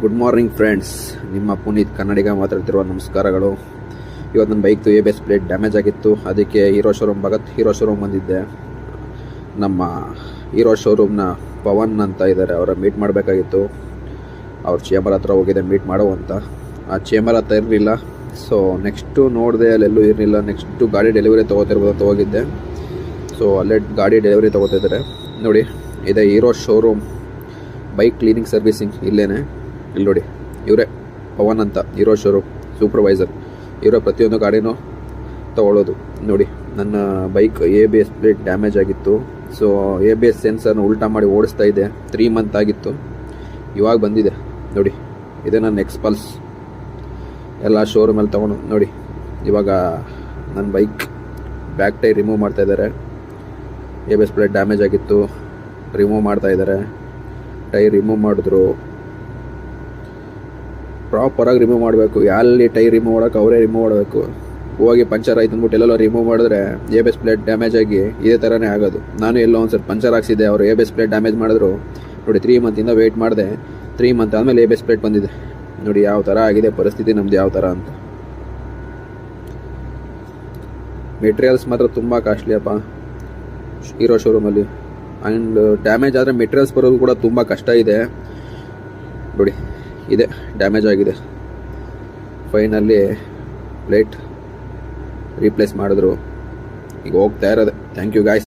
Good morning friends, ನಿಮ್ಮ ಪುನೀತ್ ಕನ್ನಡಿಗ ಮಾತಾಡ್ತಿರುವ ನಮಸ್ಕಾರಗಳು. ಇವತ್ತು ನನ್ನ ಬೈಕ್ದು ABS ಪ್ಲೇಟ್ ಡ್ಯಾಮೇಜ್ ಆಗಿತ್ತು. ಅದಕ್ಕೆ ಹೀರೋ ಶೋರೂಮ್ ಬಂದಿದ್ದೆ. ನಮ್ಮ ಹೀರೋ ಶೋರೂಮ್ನ ಪವನ್ ಅಂತ ಇದ್ದಾರೆ, ಅವರ ಮೀಟ್ ಮಾಡಬೇಕಾಗಿತ್ತು. ಅವ್ರ ಚೇಂಬರ್ ಹತ್ರ ಹೋಗಿದೆ ಮೀಟ್ ಮಾಡೋ ಅಂತ. ಆ ಚೇಂಬರ್ ಹತ್ರ ಇರಲಿಲ್ಲ. ಸೊ ನೆಕ್ಸ್ಟು ನೋಡಿದೆ, ಅಲ್ಲೆಲ್ಲೂ ಇರಲಿಲ್ಲ. ನೆಕ್ಸ್ಟು ಗಾಡಿ ಡೆಲಿವರಿ ತೊಗೋತಿರ್ಬೋದು ಅಂತ ಹೋಗಿದ್ದೆ. ಸೊ ಅಲ್ಲೇ ಗಾಡಿ ಡೆಲಿವರಿ ತೊಗೋತಿದ್ದಾರೆ ನೋಡಿ. ಇದೆ hero showroom bike cleaning servicing. ಇಲ್ಲಿ ನೋಡಿ, ಇವರೇ ಪವನ್ ಅಂತ, ಹೀರೋ ಶೋರೂಮ್ ಸೂಪರ್ವೈಸರ್. ಇವರೇ ಪ್ರತಿಯೊಂದು ಗಾಡಿನೂ ತೊಗೊಳ್ಳೋದು. ನೋಡಿ, ನನ್ನ ಬೈಕ್ ABS ಪ್ಲೇಟ್ ಡ್ಯಾಮೇಜ್ ಆಗಿತ್ತು. ಸೊ ABS ಸೆನ್ಸರ್ನ ಉಲ್ಟಾ ಮಾಡಿ ಓಡಿಸ್ತಾ ಇದೆ. 3 ಮಂತ್ ಆಗಿತ್ತು, ಇವಾಗ ಬಂದಿದೆ ನೋಡಿ. ಇದೇ ನನ್ನ ಎಕ್ಸ್ಪಲ್ಸ್ ಎಲ್ಲ ಶೋರೂಮಲ್ಲಿ ತೊಗೊಂಡು ನೋಡಿ. ಇವಾಗ ನನ್ನ ಬೈಕ್ ಬ್ಯಾಕ್ ಟೈರ್ ರಿಮೂವ್ ಮಾಡ್ತಾ ಇದ್ದಾರೆ. ABS ಪ್ಲೇಟ್ ಡ್ಯಾಮೇಜ್ ಆಗಿತ್ತು, ರಿಮೂವ್ ಮಾಡ್ತಾ ಇದ್ದಾರೆ. ಟೈರ್ ರಿಮೂವ್ ಮಾಡಿದ್ರು, ಪ್ರಾಪರಾಗಿ ರಿಮೂವ್ ಮಾಡಬೇಕು. ಎಲ್ಲಿ ಟೈರ್ ರಿಮೂವ್ ಮಾಡೋಕೆ ಅವರೇ ರಿಮೂವ್ ಮಾಡಬೇಕು. ಹೋಗಿ ಪಂಚರ್ ಆಯ್ತು ಅಂದ್ಬಿಟ್ಟು ಎಲ್ಲೆಲ್ಲೋ ರಿಮೂವ್ ಮಾಡಿದ್ರೆ ABS ಪ್ಲೇಟ್ ಡ್ಯಾಮೇಜ್ ಆಗಿ ಇದೇ ಥರನೇ ಆಗೋದು. ನಾನು ಎಲ್ಲೋ ಒಂದು ಸರಿ ಪಂಚರ್ ಹಾಕ್ಸಿದ್ದೆ, ಅವರು ABS ಪ್ಲೇಟ್ ಡ್ಯಾಮೇಜ್ ಮಾಡಿದ್ರು ನೋಡಿ. 3 ಮಂತಿಂದ ವೆಯ್ಟ್ ಮಾಡಿದೆ. 3 ಮಂತ್ ಆದಮೇಲೆ ABS ಪ್ಲೇಟ್ ಬಂದಿದೆ ನೋಡಿ. ಯಾವ ಥರ ಆಗಿದೆ ಪರಿಸ್ಥಿತಿ ನಮ್ದು, ಯಾವ ಥರ ಅಂತ. ಮೆಟೀರಿಯಲ್ಸ್ ಮಾತ್ರ ತುಂಬ ಕಾಸ್ಟ್ಲಿ ಅಪ್ಪ ಹೀರೋ ಶೋರೂಮಲ್ಲಿ. ಆ್ಯಂಡ್ ಡ್ಯಾಮೇಜ್ ಆದರೆ ಮೆಟೀರಿಯಲ್ಸ್ ಬರೋದು ಕೂಡ ತುಂಬ ಕಷ್ಟ ಇದೆ ನೋಡಿ. ಇದೆ ಡ್ಯಾಮೇಜ್ ಆಗಿದೆ. ಫೈನಲ್ಲಿ ಪ್ಲೇಟ್ ರೀಪ್ಲೇಸ್ ಮಾಡಿದ್ರು. ಈಗ ಹೋಗ್ತಾ ಇರೋದೆ. Thank you guys.